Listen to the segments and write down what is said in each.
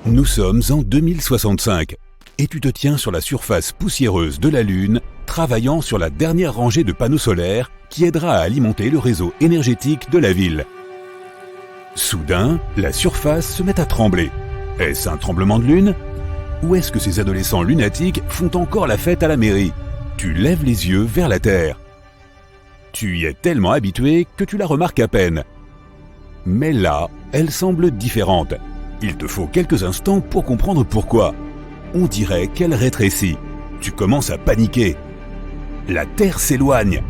Nous sommes en 2065 et tu te tiens sur la surface poussiéreuse de la Lune, travaillant sur la dernière rangée de panneaux solaires qui aidera à alimenter le réseau énergétique de la ville. Soudain, la surface se met à trembler. Est-ce un tremblement de lune? Ou est-ce que ces adolescents lunatiques font encore la fête à la mairie? Tu lèves les yeux vers la Terre. Tu y es tellement habitué que tu la remarques à peine. Mais là, elle semble différente. Il te faut quelques instants pour comprendre pourquoi. On dirait qu'elle rétrécit. Tu commences à paniquer. La Terre s'éloigne.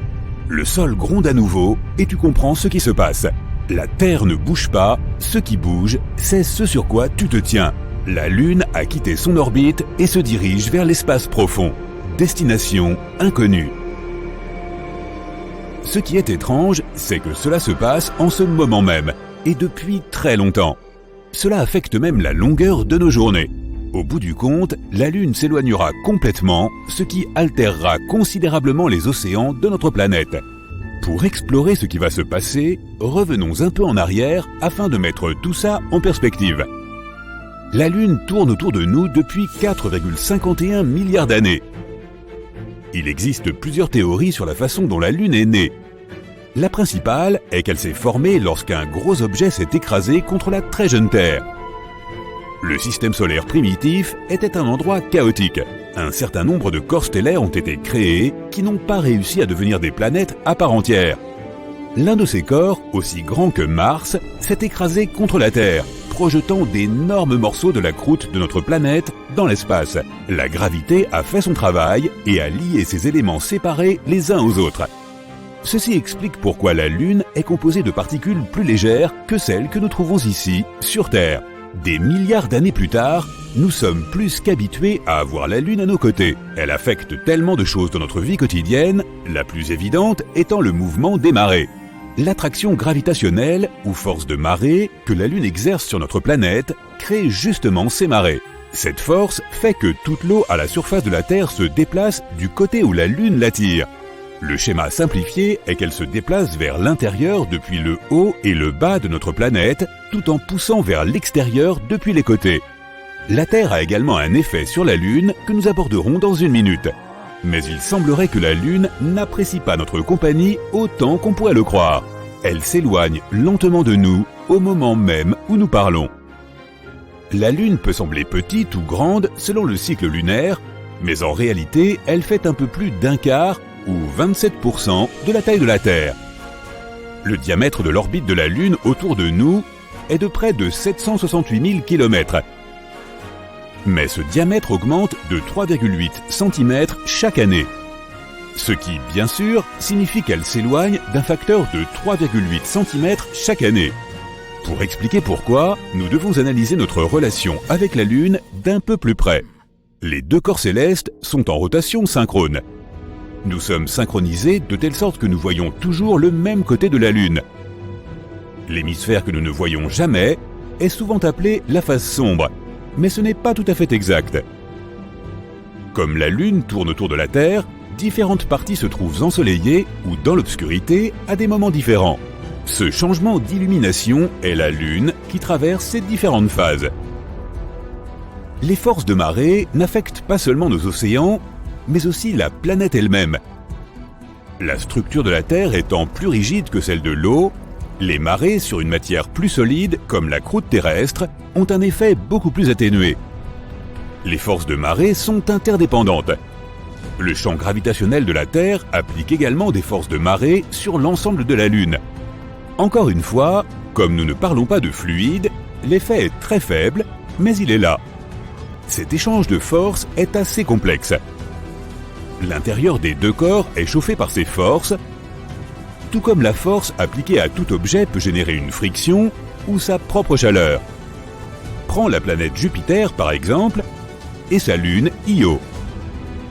Le sol gronde à nouveau et tu comprends ce qui se passe. La Terre ne bouge pas, ce qui bouge, c'est ce sur quoi tu te tiens. La Lune a quitté son orbite et se dirige vers l'espace profond. Destination inconnue. Ce qui est étrange, c'est que cela se passe en ce moment même, et depuis très longtemps. Cela affecte même la longueur de nos journées. Au bout du compte, la Lune s'éloignera complètement, ce qui altérera considérablement les océans de notre planète. Pour explorer ce qui va se passer, revenons un peu en arrière afin de mettre tout ça en perspective. La Lune tourne autour de nous depuis 4,51 milliards d'années. Il existe plusieurs théories sur la façon dont la Lune est née. La principale est qu'elle s'est formée lorsqu'un gros objet s'est écrasé contre la très jeune Terre. Le système solaire primitif était un endroit chaotique. Un certain nombre de corps stellaires ont été créés qui n'ont pas réussi à devenir des planètes à part entière. L'un de ces corps, aussi grand que Mars, s'est écrasé contre la Terre, projetant d'énormes morceaux de la croûte de notre planète dans l'espace. La gravité a fait son travail et a lié ces éléments séparés les uns aux autres. Ceci explique pourquoi la Lune est composée de particules plus légères que celles que nous trouvons ici, sur Terre. Des milliards d'années plus tard, nous sommes plus qu'habitués à avoir la Lune à nos côtés. Elle affecte tellement de choses dans notre vie quotidienne, la plus évidente étant le mouvement des marées. L'attraction gravitationnelle, ou force de marée, que la Lune exerce sur notre planète, crée justement ces marées. Cette force fait que toute l'eau à la surface de la Terre se déplace du côté où la Lune l'attire. Le schéma simplifié est qu'elle se déplace vers l'intérieur depuis le haut et le bas de notre planète, tout en poussant vers l'extérieur depuis les côtés. La Terre a également un effet sur la Lune que nous aborderons dans une minute. Mais il semblerait que la Lune n'apprécie pas notre compagnie autant qu'on pourrait le croire. Elle s'éloigne lentement de nous au moment même où nous parlons. La Lune peut sembler petite ou grande selon le cycle lunaire, mais en réalité, elle fait un peu plus d'un quart ou 27% de la taille de la Terre. Le diamètre de l'orbite de la Lune autour de nous est de près de 768 000 km. Mais ce diamètre augmente de 3,8 cm chaque année. Ce qui, bien sûr, signifie qu'elle s'éloigne d'un facteur de 3,8 cm chaque année. Pour expliquer pourquoi, nous devons analyser notre relation avec la Lune d'un peu plus près. Les deux corps célestes sont en rotation synchrone. Nous sommes synchronisés de telle sorte que nous voyons toujours le même côté de la Lune. L'hémisphère que nous ne voyons jamais est souvent appelé la face sombre, mais ce n'est pas tout à fait exact. Comme la Lune tourne autour de la Terre, différentes parties se trouvent ensoleillées ou dans l'obscurité à des moments différents. Ce changement d'illumination est la Lune qui traverse ces différentes phases. Les forces de marée n'affectent pas seulement nos océans, mais aussi la planète elle-même. La structure de la Terre étant plus rigide que celle de l'eau, les marées sur une matière plus solide, comme la croûte terrestre, ont un effet beaucoup plus atténué. Les forces de marée sont interdépendantes. Le champ gravitationnel de la Terre applique également des forces de marée sur l'ensemble de la Lune. Encore une fois, comme nous ne parlons pas de fluide, l'effet est très faible, mais il est là. Cet échange de forces est assez complexe. L'intérieur des deux corps est chauffé par ces forces, tout comme la force appliquée à tout objet peut générer une friction ou sa propre chaleur. Prends la planète Jupiter par exemple, et sa lune Io.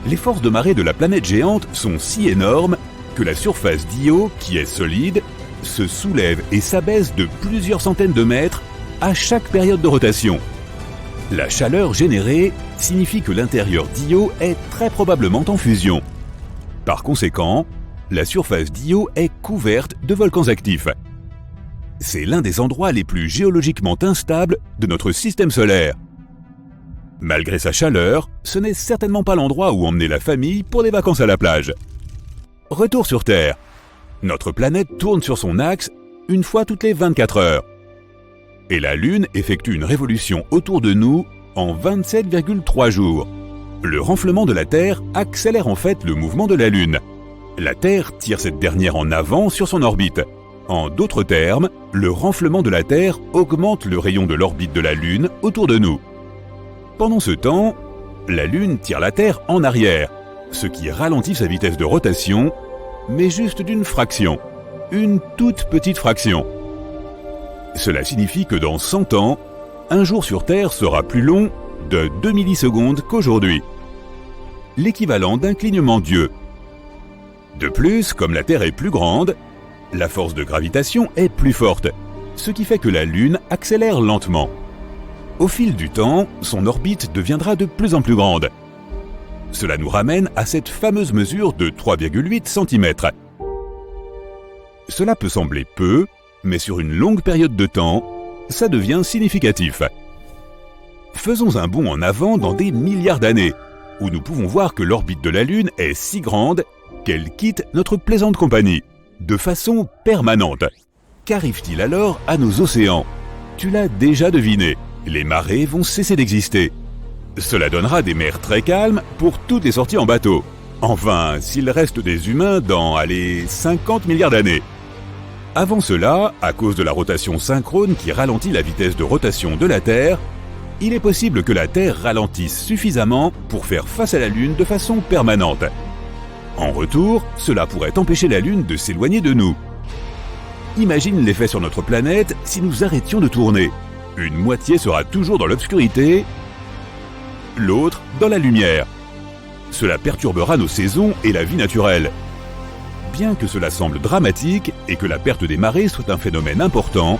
Les forces de marée de la planète géante sont si énormes que la surface d'Io, qui est solide, se soulève et s'abaisse de plusieurs centaines de mètres à chaque période de rotation. La chaleur générée signifie que l'intérieur d'Io est très probablement en fusion. Par conséquent, la surface d'Io est couverte de volcans actifs. C'est l'un des endroits les plus géologiquement instables de notre système solaire. Malgré sa chaleur, ce n'est certainement pas l'endroit où emmener la famille pour des vacances à la plage. Retour sur Terre. Notre planète tourne sur son axe une fois toutes les 24 heures. Et la Lune effectue une révolution autour de nous en 27,3 jours. Le renflement de la Terre accélère en fait le mouvement de la Lune. La Terre tire cette dernière en avant sur son orbite. En d'autres termes, le renflement de la Terre augmente le rayon de l'orbite de la Lune autour de nous. Pendant ce temps, la Lune tire la Terre en arrière, ce qui ralentit sa vitesse de rotation, mais juste d'une fraction, une toute petite fraction. Cela signifie que dans 100 ans, un jour sur Terre sera plus long de 2 millisecondes qu'aujourd'hui, l'équivalent d'un clignement d'yeux. De plus, comme la Terre est plus grande, la force de gravitation est plus forte, ce qui fait que la Lune accélère lentement. Au fil du temps, son orbite deviendra de plus en plus grande. Cela nous ramène à cette fameuse mesure de 3,8 cm. Cela peut sembler peu, mais sur une longue période de temps, ça devient significatif. Faisons un bond en avant dans des milliards d'années, où nous pouvons voir que l'orbite de la Lune est si grande qu'elle quitte notre plaisante compagnie, de façon permanente. Qu'arrive-t-il alors à nos océans? Tu l'as déjà deviné, les marées vont cesser d'exister. Cela donnera des mers très calmes pour toutes les sorties en bateau. Enfin, s'il reste des humains dans, 50 milliards d'années. Avant cela, à cause de la rotation synchrone qui ralentit la vitesse de rotation de la Terre, il est possible que la Terre ralentisse suffisamment pour faire face à la Lune de façon permanente. En retour, cela pourrait empêcher la Lune de s'éloigner de nous. Imagine l'effet sur notre planète si nous arrêtions de tourner. Une moitié sera toujours dans l'obscurité, l'autre dans la lumière. Cela perturbera nos saisons et la vie naturelle. Bien que cela semble dramatique et que la perte des marées soit un phénomène important,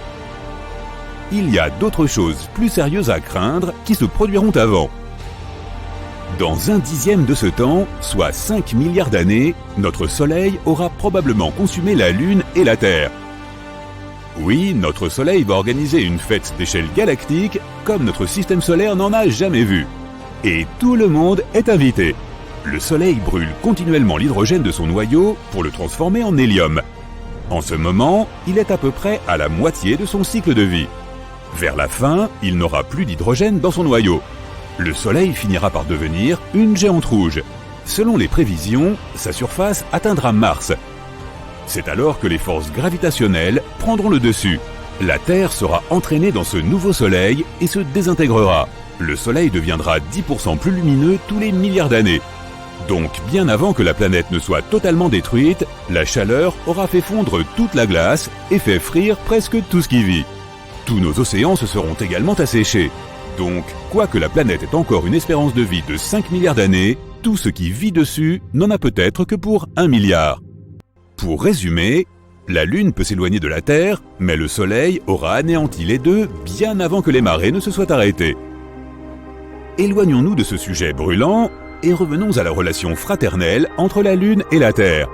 il y a d'autres choses plus sérieuses à craindre qui se produiront avant. Dans 1/10 de ce temps, soit 5 milliards d'années, notre Soleil aura probablement consumé la Lune et la Terre. Oui, notre Soleil va organiser une fête d'échelle galactique comme notre système solaire n'en a jamais vu. Et tout le monde est invité. Le Soleil brûle continuellement l'hydrogène de son noyau pour le transformer en hélium. En ce moment, il est à peu près à la moitié de son cycle de vie. Vers la fin, il n'aura plus d'hydrogène dans son noyau. Le Soleil finira par devenir une géante rouge. Selon les prévisions, sa surface atteindra Mars. C'est alors que les forces gravitationnelles prendront le dessus. La Terre sera entraînée dans ce nouveau Soleil et se désintégrera. Le Soleil deviendra 10% plus lumineux tous les milliards d'années. Donc, bien avant que la planète ne soit totalement détruite, la chaleur aura fait fondre toute la glace et fait frire presque tout ce qui vit. Tous nos océans se seront également asséchés. Donc, quoique la planète ait encore une espérance de vie de 5 milliards d'années, tout ce qui vit dessus n'en a peut-être que pour 1 milliard. Pour résumer, la Lune peut s'éloigner de la Terre, mais le Soleil aura anéanti les deux bien avant que les marées ne se soient arrêtées. Éloignons-nous de ce sujet brûlant et revenons à la relation fraternelle entre la Lune et la Terre.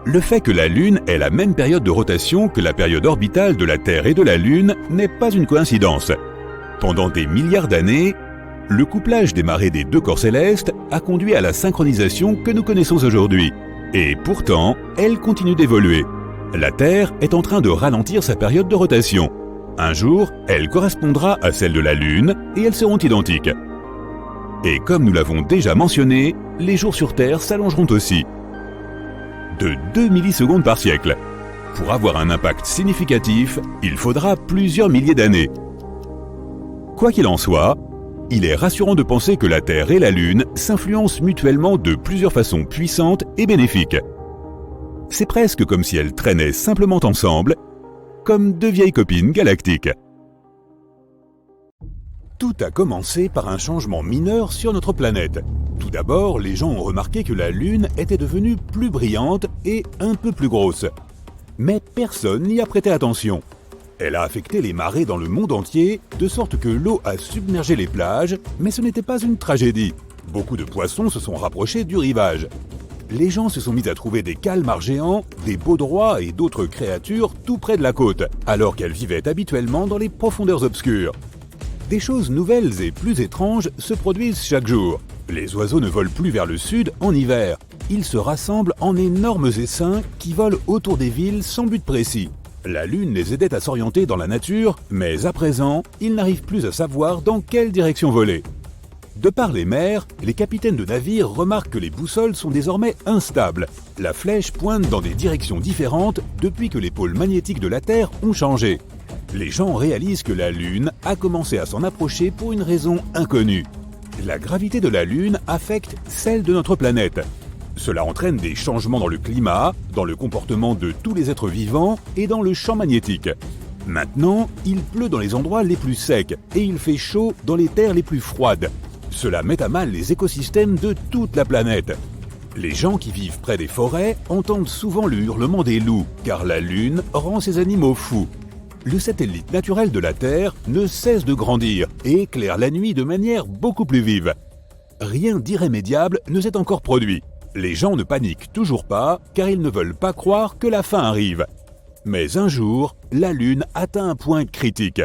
Le fait que la Lune ait la même période de rotation que la période orbitale de la Terre et de la Lune n'est pas une coïncidence. Pendant des milliards d'années, le couplage des marées des deux corps célestes a conduit à la synchronisation que nous connaissons aujourd'hui. Et pourtant, elle continue d'évoluer. La Terre est en train de ralentir sa période de rotation. Un jour, elle correspondra à celle de la Lune et elles seront identiques. Et comme nous l'avons déjà mentionné, les jours sur Terre s'allongeront aussi. De 2 millisecondes par siècle. Pour avoir un impact significatif, il faudra plusieurs milliers d'années. Quoi qu'il en soit, il est rassurant de penser que la Terre et la Lune s'influencent mutuellement de plusieurs façons puissantes et bénéfiques. C'est presque comme si elles traînaient simplement ensemble, comme deux vieilles copines galactiques. Tout a commencé par un changement mineur sur notre planète. Tout d'abord, les gens ont remarqué que la Lune était devenue plus brillante et un peu plus grosse. Mais personne n'y a prêté attention. Elle a affecté les marées dans le monde entier, de sorte que l'eau a submergé les plages, mais ce n'était pas une tragédie. Beaucoup de poissons se sont rapprochés du rivage. Les gens se sont mis à trouver des calmars géants, des baudroies et d'autres créatures tout près de la côte, alors qu'elles vivaient habituellement dans les profondeurs obscures. Des choses nouvelles et plus étranges se produisent chaque jour. Les oiseaux ne volent plus vers le sud en hiver. Ils se rassemblent en énormes essaims qui volent autour des villes sans but précis. La Lune les aidait à s'orienter dans la nature, mais à présent, ils n'arrivent plus à savoir dans quelle direction voler. De par les mers, les capitaines de navires remarquent que les boussoles sont désormais instables. La flèche pointe dans des directions différentes depuis que les pôles magnétiques de la Terre ont changé. Les gens réalisent que la Lune a commencé à s'en approcher pour une raison inconnue. La gravité de la Lune affecte celle de notre planète. Cela entraîne des changements dans le climat, dans le comportement de tous les êtres vivants et dans le champ magnétique. Maintenant, il pleut dans les endroits les plus secs et il fait chaud dans les terres les plus froides. Cela met à mal les écosystèmes de toute la planète. Les gens qui vivent près des forêts entendent souvent le hurlement des loups, car la Lune rend ces animaux fous. Le satellite naturel de la Terre ne cesse de grandir et éclaire la nuit de manière beaucoup plus vive. Rien d'irrémédiable ne s'est encore produit. Les gens ne paniquent toujours pas, car ils ne veulent pas croire que la fin arrive. Mais un jour, la Lune atteint un point critique.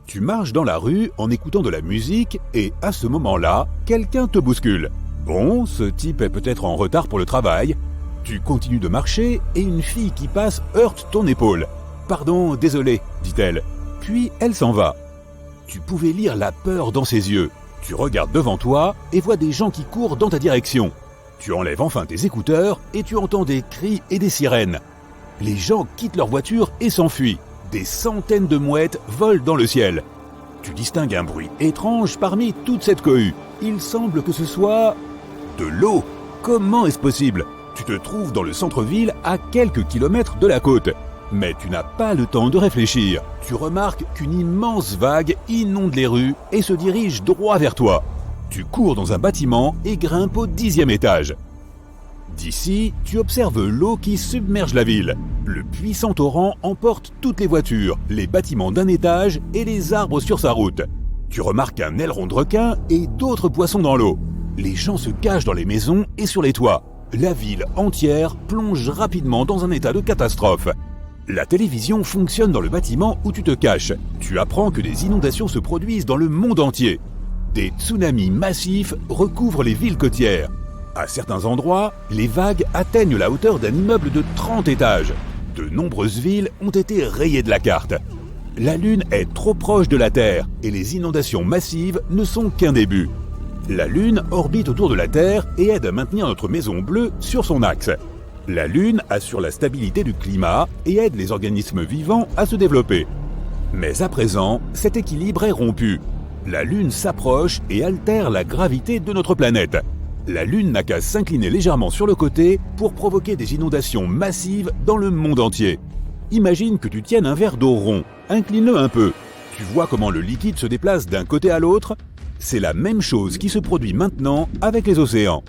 Tu marches dans la rue en écoutant de la musique et à ce moment-là, quelqu'un te bouscule. Bon, ce type est peut-être en retard pour le travail. Tu continues de marcher et une fille qui passe heurte ton épaule. « Pardon, désolé, dit-elle. » Puis elle s'en va. Tu pouvais lire la peur dans ses yeux. Tu regardes devant toi et vois des gens qui courent dans ta direction. Tu enlèves enfin tes écouteurs et tu entends des cris et des sirènes. Les gens quittent leur voiture et s'enfuient. Des centaines de mouettes volent dans le ciel. Tu distingues un bruit étrange parmi toute cette cohue. Il semble que ce soit de l'eau. Comment est-ce possible? Tu te trouves dans le centre-ville à quelques kilomètres de la côte. Mais tu n'as pas le temps de réfléchir. Tu remarques qu'une immense vague inonde les rues et se dirige droit vers toi. Tu cours dans un bâtiment et grimpes au 10e étage. D'ici, tu observes l'eau qui submerge la ville. Le puissant torrent emporte toutes les voitures, les bâtiments d'un étage et les arbres sur sa route. Tu remarques un aileron de requin et d'autres poissons dans l'eau. Les gens se cachent dans les maisons et sur les toits. La ville entière plonge rapidement dans un état de catastrophe. La télévision fonctionne dans le bâtiment où tu te caches. Tu apprends que des inondations se produisent dans le monde entier. Des tsunamis massifs recouvrent les villes côtières. À certains endroits, les vagues atteignent la hauteur d'un immeuble de 30 étages. De nombreuses villes ont été rayées de la carte. La Lune est trop proche de la Terre et les inondations massives ne sont qu'un début. La Lune orbite autour de la Terre et aide à maintenir notre maison bleue sur son axe. La Lune assure la stabilité du climat et aide les organismes vivants à se développer. Mais à présent, cet équilibre est rompu. La Lune s'approche et altère la gravité de notre planète. La Lune n'a qu'à s'incliner légèrement sur le côté pour provoquer des inondations massives dans le monde entier. Imagine que tu tiennes un verre d'eau rond, incline-le un peu. Tu vois comment le liquide se déplace d'un côté à l'autre? C'est la même chose qui se produit maintenant avec les océans.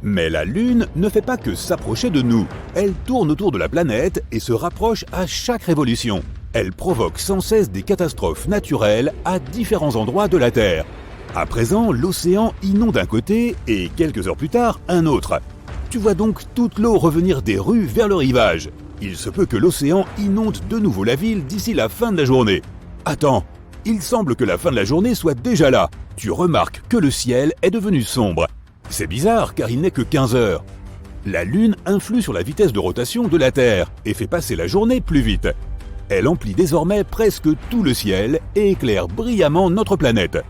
Mais la Lune ne fait pas que s'approcher de nous. Elle tourne autour de la planète et se rapproche à chaque révolution. Elle provoque sans cesse des catastrophes naturelles à différents endroits de la Terre. À présent, l'océan inonde un côté et quelques heures plus tard, un autre. Tu vois donc toute l'eau revenir des rues vers le rivage. Il se peut que l'océan inonde de nouveau la ville d'ici la fin de la journée. Attends, il semble que la fin de la journée soit déjà là. Tu remarques que le ciel est devenu sombre. C'est bizarre car il n'est que 15 heures. La Lune influe sur la vitesse de rotation de la Terre et fait passer la journée plus vite. Elle emplit désormais presque tout le ciel et éclaire brillamment notre planète.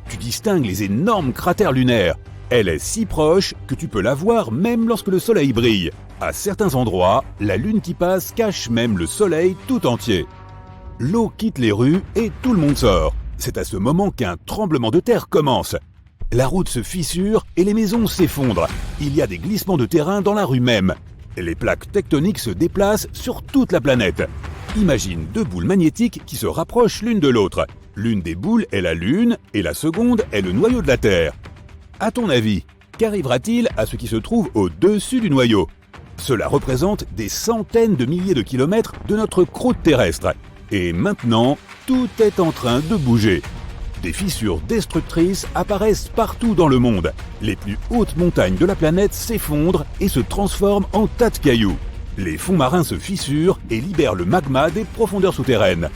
Tu distingues les énormes cratères lunaires. Elle est si proche que tu peux la voir même lorsque le soleil brille. À certains endroits, la Lune qui passe cache même le soleil tout entier. L'eau quitte les rues et tout le monde sort. C'est à ce moment qu'un tremblement de terre commence. La route se fissure et les maisons s'effondrent. Il y a des glissements de terrain dans la rue même. Les plaques tectoniques se déplacent sur toute la planète. Imagine deux boules magnétiques qui se rapprochent l'une de l'autre. L'une des boules est la Lune et la seconde est le noyau de la Terre. À ton avis, qu'arrivera-t-il à ce qui se trouve au-dessus du noyau? Cela représente des centaines de milliers de kilomètres de notre croûte terrestre. Et maintenant, tout est en train de bouger. Des fissures destructrices apparaissent partout dans le monde. Les plus hautes montagnes de la planète s'effondrent et se transforment en tas de cailloux. Les fonds marins se fissurent et libèrent le magma des profondeurs souterraines.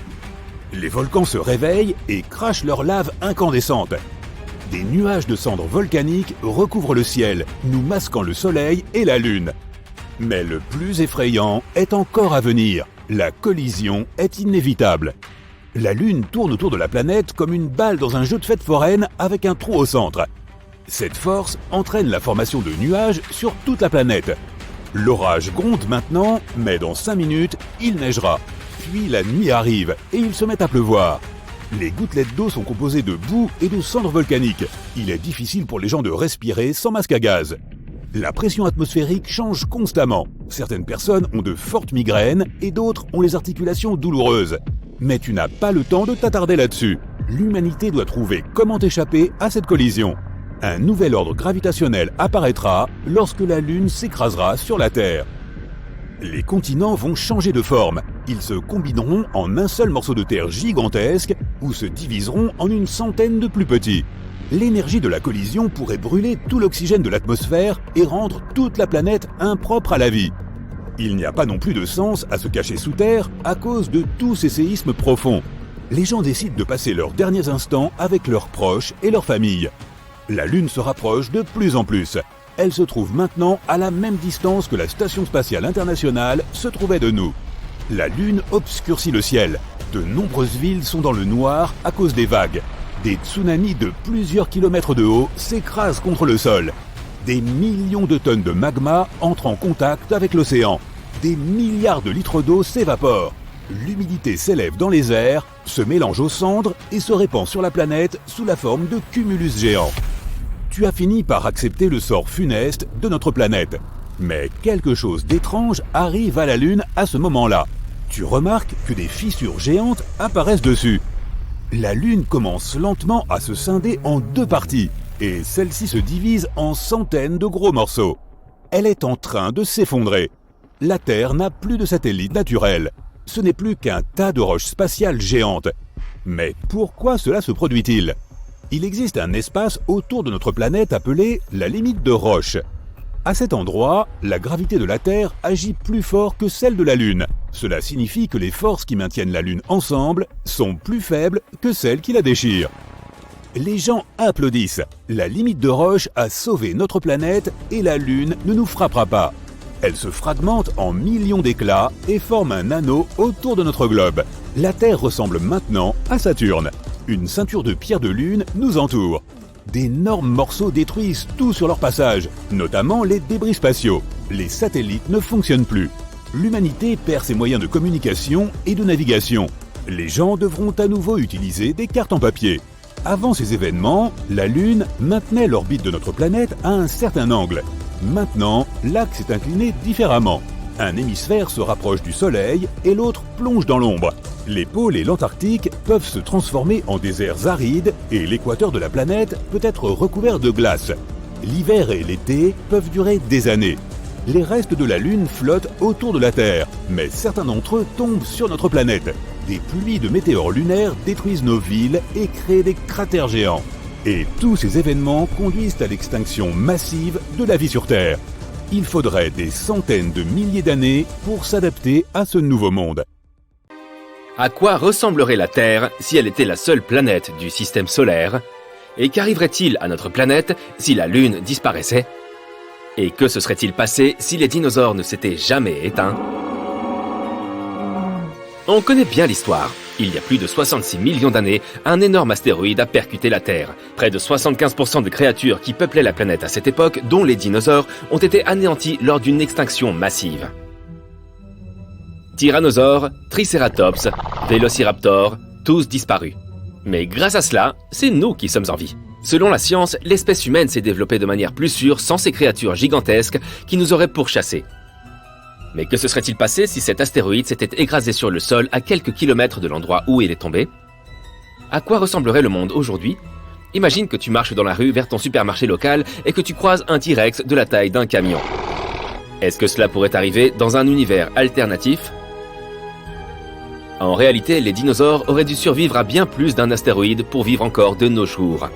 Les volcans se réveillent et crachent leur lave incandescente. Des nuages de cendres volcaniques recouvrent le ciel, nous masquant le soleil et la lune. Mais le plus effrayant est encore à venir. La collision est inévitable. La lune tourne autour de la planète comme une balle dans un jeu de fête foraine avec un trou au centre. Cette force entraîne la formation de nuages sur toute la planète. L'orage gronde maintenant, mais dans 5 minutes, il neigera. Puis la nuit arrive et il se met à pleuvoir. Les gouttelettes d'eau sont composées de boue et de cendres volcaniques. Il est difficile pour les gens de respirer sans masque à gaz. La pression atmosphérique change constamment. Certaines personnes ont de fortes migraines et d'autres ont les articulations douloureuses. Mais tu n'as pas le temps de t'attarder là-dessus. L'humanité doit trouver comment échapper à cette collision. Un nouvel ordre gravitationnel apparaîtra lorsque la Lune s'écrasera sur la Terre. Les continents vont changer de forme. Ils se combineront en un seul morceau de terre gigantesque ou se diviseront en une centaine de plus petits. L'énergie de la collision pourrait brûler tout l'oxygène de l'atmosphère et rendre toute la planète impropre à la vie. Il n'y a pas non plus de sens à se cacher sous terre à cause de tous ces séismes profonds. Les gens décident de passer leurs derniers instants avec leurs proches et leurs familles. La Lune se rapproche de plus en plus. Elle se trouve maintenant à la même distance que la Station spatiale internationale se trouvait de nous. La Lune obscurcit le ciel. De nombreuses villes sont dans le noir à cause des vagues. Des tsunamis de plusieurs kilomètres de haut s'écrasent contre le sol. Des millions de tonnes de magma entrent en contact avec l'océan. Des milliards de litres d'eau s'évaporent. L'humidité s'élève dans les airs, se mélange aux cendres et se répand sur la planète sous la forme de cumulus géants. Tu as fini par accepter le sort funeste de notre planète. Mais quelque chose d'étrange arrive à la Lune à ce moment-là. Tu remarques que des fissures géantes apparaissent dessus. La Lune commence lentement à se scinder en 2 parties, et celle-ci se divise en centaines de gros morceaux. Elle est en train de s'effondrer. La Terre n'a plus de satellite naturel. Ce n'est plus qu'un tas de roches spatiales géantes. Mais pourquoi cela se produit-il ? Il existe un espace autour de notre planète appelé la limite de Roche. À cet endroit, la gravité de la Terre agit plus fort que celle de la Lune. Cela signifie que les forces qui maintiennent la Lune ensemble sont plus faibles que celles qui la déchirent. Les gens applaudissent. La limite de Roche a sauvé notre planète et la Lune ne nous frappera pas. Elle se fragmente en millions d'éclats et forme un anneau autour de notre globe. La Terre ressemble maintenant à Saturne. Une ceinture de pierres de lune nous entoure. D'énormes morceaux détruisent tout sur leur passage, notamment les débris spatiaux. Les satellites ne fonctionnent plus. L'humanité perd ses moyens de communication et de navigation. Les gens devront à nouveau utiliser des cartes en papier. Avant ces événements, la Lune maintenait l'orbite de notre planète à un certain angle. Maintenant, l'axe est incliné différemment. Un hémisphère se rapproche du Soleil et l'autre plonge dans l'ombre. Les pôles et l'Antarctique peuvent se transformer en déserts arides et l'équateur de la planète peut être recouvert de glace. L'hiver et l'été peuvent durer des années. Les restes de la Lune flottent autour de la Terre, mais certains d'entre eux tombent sur notre planète. Des pluies de météores lunaires détruisent nos villes et créent des cratères géants. Et tous ces événements conduisent à l'extinction massive de la vie sur Terre. Il faudrait des centaines de milliers d'années pour s'adapter à ce nouveau monde. À quoi ressemblerait la Terre si elle était la seule planète du système solaire? Et qu'arriverait-il à notre planète si la Lune disparaissait? Et que se serait-il passé si les dinosaures ne s'étaient jamais éteints? On connaît bien l'histoire. Il y a plus de 66 millions d'années, un énorme astéroïde a percuté la Terre. Près de 75% des créatures qui peuplaient la planète à cette époque, dont les dinosaures, ont été anéanties lors d'une extinction massive. Tyrannosaures, Triceratops, Vélociraptor, tous disparus. Mais grâce à cela, c'est nous qui sommes en vie. Selon la science, l'espèce humaine s'est développée de manière plus sûre sans ces créatures gigantesques qui nous auraient pourchassés. Mais que se serait-il passé si cet astéroïde s'était écrasé sur le sol à quelques kilomètres de l'endroit où il est tombé? À quoi ressemblerait le monde aujourd'hui? Imagine que tu marches dans la rue vers ton supermarché local et que tu croises un T-Rex de la taille d'un camion. Est-ce que cela pourrait arriver dans un univers alternatif? En réalité, les dinosaures auraient dû survivre à bien plus d'un astéroïde pour vivre encore de nos jours.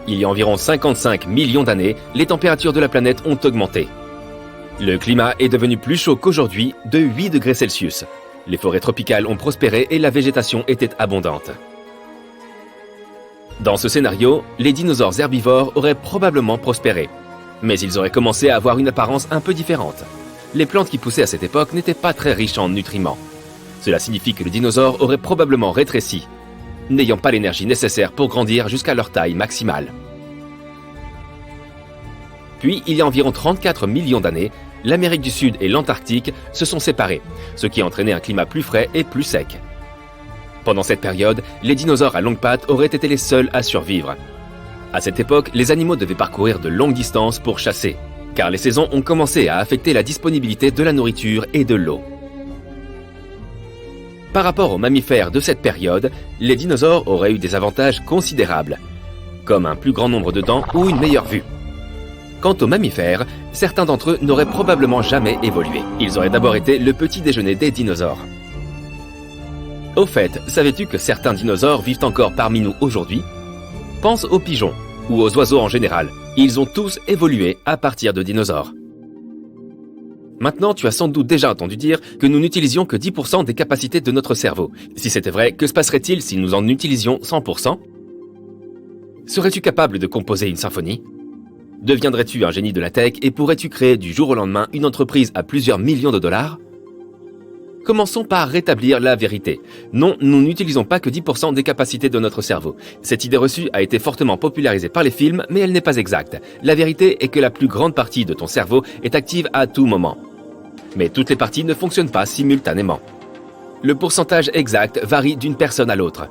Il y a environ 55 millions d'années, les températures de la planète ont augmenté. Le climat est devenu plus chaud qu'aujourd'hui, de 8 degrés Celsius. Les forêts tropicales ont prospéré et la végétation était abondante. Dans ce scénario, les dinosaures herbivores auraient probablement prospéré, mais ils auraient commencé à avoir une apparence un peu différente. Les plantes qui poussaient à cette époque n'étaient pas très riches en nutriments. Cela signifie que les dinosaures auraient probablement rétréci, n'ayant pas l'énergie nécessaire pour grandir jusqu'à leur taille maximale. Puis, il y a environ 34 millions d'années, l'Amérique du Sud et l'Antarctique se sont séparés, ce qui a entraîné un climat plus frais et plus sec. Pendant cette période, les dinosaures à longues pattes auraient été les seuls à survivre. À cette époque, les animaux devaient parcourir de longues distances pour chasser, car les saisons ont commencé à affecter la disponibilité de la nourriture et de l'eau. Par rapport aux mammifères de cette période, les dinosaures auraient eu des avantages considérables, comme un plus grand nombre de dents ou une meilleure vue. Quant aux mammifères, certains d'entre eux n'auraient probablement jamais évolué. Ils auraient d'abord été le petit déjeuner des dinosaures. Au fait, savais-tu que certains dinosaures vivent encore parmi nous aujourd'hui? Pense aux pigeons, ou aux oiseaux en général. Ils ont tous évolué à partir de dinosaures. Maintenant, tu as sans doute déjà entendu dire que nous n'utilisions que 10% des capacités de notre cerveau. Si c'était vrai, que se passerait-il si nous en utilisions 100%? Serais-tu capable de composer une symphonie? Deviendrais-tu un génie de la tech et pourrais-tu créer du jour au lendemain une entreprise à plusieurs millions de dollars? Commençons par rétablir la vérité. Non, nous n'utilisons pas que 10% des capacités de notre cerveau. Cette idée reçue a été fortement popularisée par les films, mais elle n'est pas exacte. La vérité est que la plus grande partie de ton cerveau est active à tout moment. Mais toutes les parties ne fonctionnent pas simultanément. Le pourcentage exact varie d'une personne à l'autre.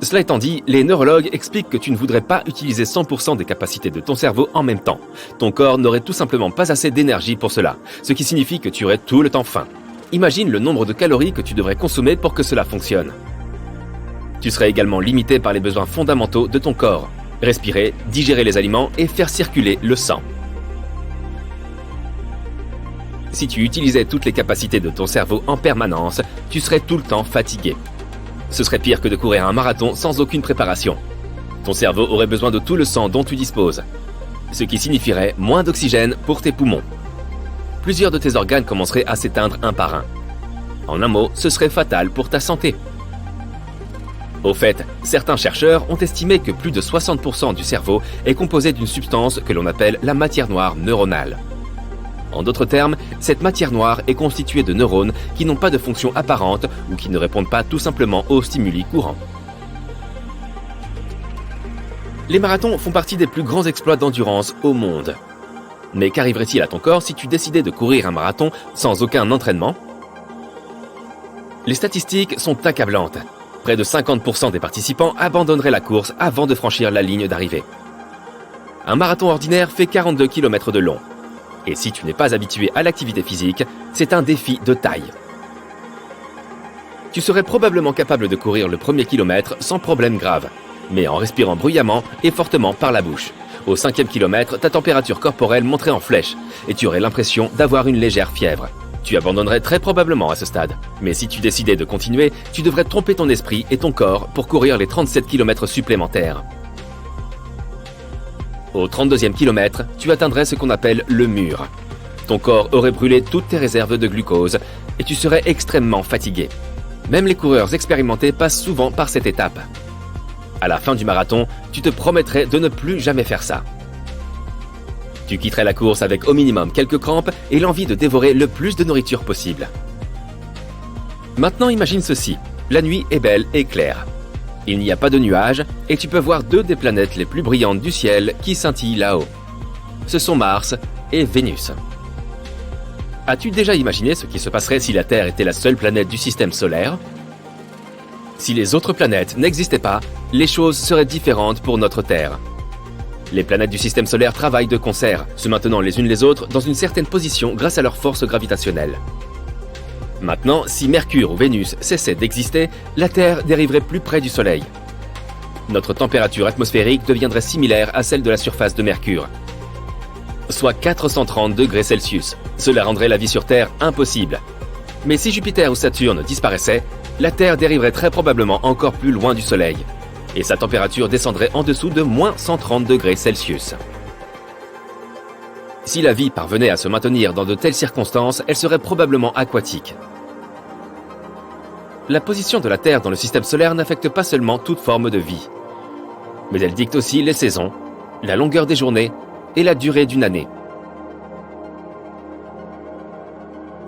Cela étant dit, les neurologues expliquent que tu ne voudrais pas utiliser 100% des capacités de ton cerveau en même temps. Ton corps n'aurait tout simplement pas assez d'énergie pour cela, ce qui signifie que tu aurais tout le temps faim. Imagine le nombre de calories que tu devrais consommer pour que cela fonctionne. Tu serais également limité par les besoins fondamentaux de ton corps: respirer, digérer les aliments et faire circuler le sang. Si tu utilisais toutes les capacités de ton cerveau en permanence, tu serais tout le temps fatigué. Ce serait pire que de courir un marathon sans aucune préparation. Ton cerveau aurait besoin de tout le sang dont tu disposes, ce qui signifierait moins d'oxygène pour tes poumons. Plusieurs de tes organes commenceraient à s'éteindre un par un. En un mot, ce serait fatal pour ta santé. Au fait, certains chercheurs ont estimé que plus de 60% du cerveau est composé d'une substance que l'on appelle la matière noire neuronale. En d'autres termes, cette matière noire est constituée de neurones qui n'ont pas de fonction apparente ou qui ne répondent pas tout simplement aux stimuli courants. Les marathons font partie des plus grands exploits d'endurance au monde. Mais qu'arriverait-il à ton corps si tu décidais de courir un marathon sans aucun entraînement? Les statistiques sont accablantes. Près de 50% des participants abandonneraient la course avant de franchir la ligne d'arrivée. Un marathon ordinaire fait 42 km de long. Et si tu n'es pas habitué à l'activité physique, c'est un défi de taille. Tu serais probablement capable de courir le premier kilomètre sans problème grave, mais en respirant bruyamment et fortement par la bouche. Au 5e kilomètre, ta température corporelle monterait en flèche et tu aurais l'impression d'avoir une légère fièvre. Tu abandonnerais très probablement à ce stade. Mais si tu décidais de continuer, tu devrais tromper ton esprit et ton corps pour courir les 37 km supplémentaires. Au 32e kilomètre, tu atteindrais ce qu'on appelle le mur. Ton corps aurait brûlé toutes tes réserves de glucose et tu serais extrêmement fatigué. Même les coureurs expérimentés passent souvent par cette étape. À la fin du marathon, tu te promettrais de ne plus jamais faire ça. Tu quitterais la course avec au minimum quelques crampes et l'envie de dévorer le plus de nourriture possible. Maintenant imagine ceci, la nuit est belle et claire. Il n'y a pas de nuages et tu peux voir deux des planètes les plus brillantes du ciel qui scintillent là-haut. Ce sont Mars et Vénus. As-tu déjà imaginé ce qui se passerait si la Terre était la seule planète du système solaire? Si les autres planètes n'existaient pas, les choses seraient différentes pour notre Terre. Les planètes du système solaire travaillent de concert, se maintenant les unes les autres dans une certaine position grâce à leur force gravitationnelle. Maintenant, si Mercure ou Vénus cessait d'exister, la Terre dériverait plus près du Soleil. Notre température atmosphérique deviendrait similaire à celle de la surface de Mercure, soit 430 degrés Celsius. Cela rendrait la vie sur Terre impossible. Mais si Jupiter ou Saturne disparaissaient, la Terre dériverait très probablement encore plus loin du Soleil, et sa température descendrait en dessous de moins 130 degrés Celsius. Si la vie parvenait à se maintenir dans de telles circonstances, elle serait probablement aquatique. La position de la Terre dans le système solaire n'affecte pas seulement toute forme de vie, mais elle dicte aussi les saisons, la longueur des journées et la durée d'une année.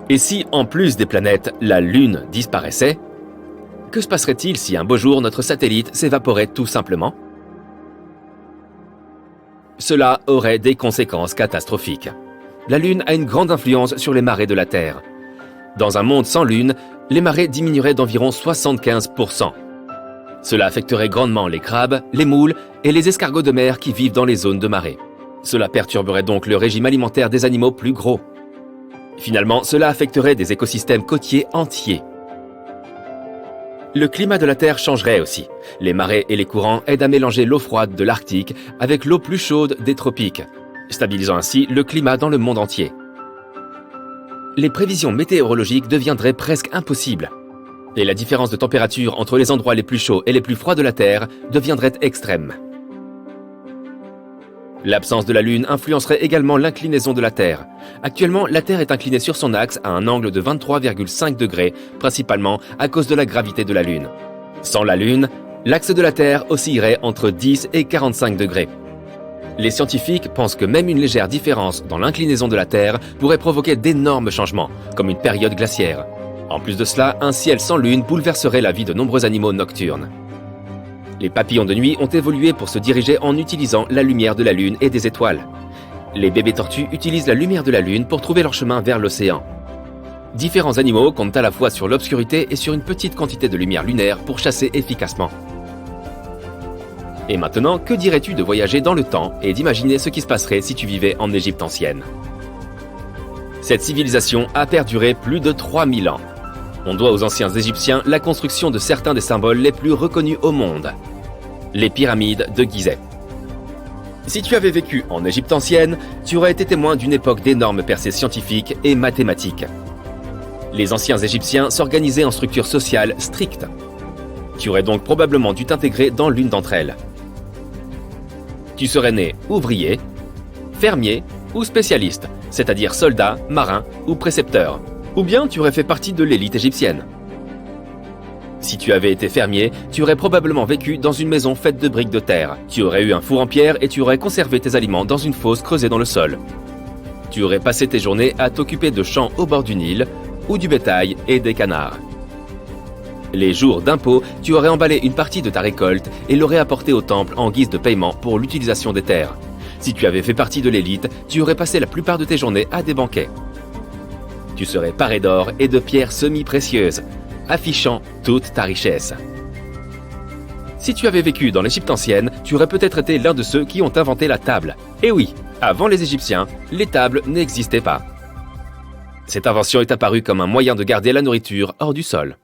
Et si, en plus des planètes, la Lune disparaissait, que se passerait-il si un beau jour notre satellite s'évaporait tout simplement? Cela aurait des conséquences catastrophiques. La Lune a une grande influence sur les marées de la Terre. Dans un monde sans Lune, les marées diminueraient d'environ 75%. Cela affecterait grandement les crabes, les moules et les escargots de mer qui vivent dans les zones de marée. Cela perturberait donc le régime alimentaire des animaux plus gros. Finalement, cela affecterait des écosystèmes côtiers entiers. Le climat de la Terre changerait aussi. Les marées et les courants aident à mélanger l'eau froide de l'Arctique avec l'eau plus chaude des tropiques, stabilisant ainsi le climat dans le monde entier. Les prévisions météorologiques deviendraient presque impossibles. Et la différence de température entre les endroits les plus chauds et les plus froids de la Terre deviendrait extrême. L'absence de la Lune influencerait également l'inclinaison de la Terre. Actuellement, la Terre est inclinée sur son axe à un angle de 23,5 degrés, principalement à cause de la gravité de la Lune. Sans la Lune, l'axe de la Terre oscillerait entre 10 et 45 degrés. Les scientifiques pensent que même une légère différence dans l'inclinaison de la Terre pourrait provoquer d'énormes changements, comme une période glaciaire. En plus de cela, un ciel sans Lune bouleverserait la vie de nombreux animaux nocturnes. Les papillons de nuit ont évolué pour se diriger en utilisant la lumière de la Lune et des étoiles. Les bébés tortues utilisent la lumière de la Lune pour trouver leur chemin vers l'océan. Différents animaux comptent à la fois sur l'obscurité et sur une petite quantité de lumière lunaire pour chasser efficacement. Et maintenant, que dirais-tu de voyager dans le temps et d'imaginer ce qui se passerait si tu vivais en Égypte ancienne? Cette civilisation a perduré plus de 3000 ans. On doit aux anciens Égyptiens la construction de certains des symboles les plus reconnus au monde. Les pyramides de Gizeh. Si tu avais vécu en Égypte ancienne, tu aurais été témoin d'une époque d'énormes percées scientifiques et mathématiques. Les anciens Égyptiens s'organisaient en structures sociales strictes. Tu aurais donc probablement dû t'intégrer dans l'une d'entre elles. Tu serais né ouvrier, fermier ou spécialiste, c'est-à-dire soldat, marin ou précepteur. Ou bien tu aurais fait partie de l'élite égyptienne. Si tu avais été fermier, tu aurais probablement vécu dans une maison faite de briques de terre. Tu aurais eu un four en pierre et tu aurais conservé tes aliments dans une fosse creusée dans le sol. Tu aurais passé tes journées à t'occuper de champs au bord du Nil ou du bétail et des canards. Les jours d'impôt, tu aurais emballé une partie de ta récolte et l'aurais apportée au temple en guise de paiement pour l'utilisation des terres. Si tu avais fait partie de l'élite, tu aurais passé la plupart de tes journées à des banquets. Tu serais paré d'or et de pierres semi-précieuses, affichant toute ta richesse. Si tu avais vécu dans l'Égypte ancienne, tu aurais peut-être été l'un de ceux qui ont inventé la table. Et oui, avant les Égyptiens, les tables n'existaient pas. Cette invention est apparue comme un moyen de garder la nourriture hors du sol.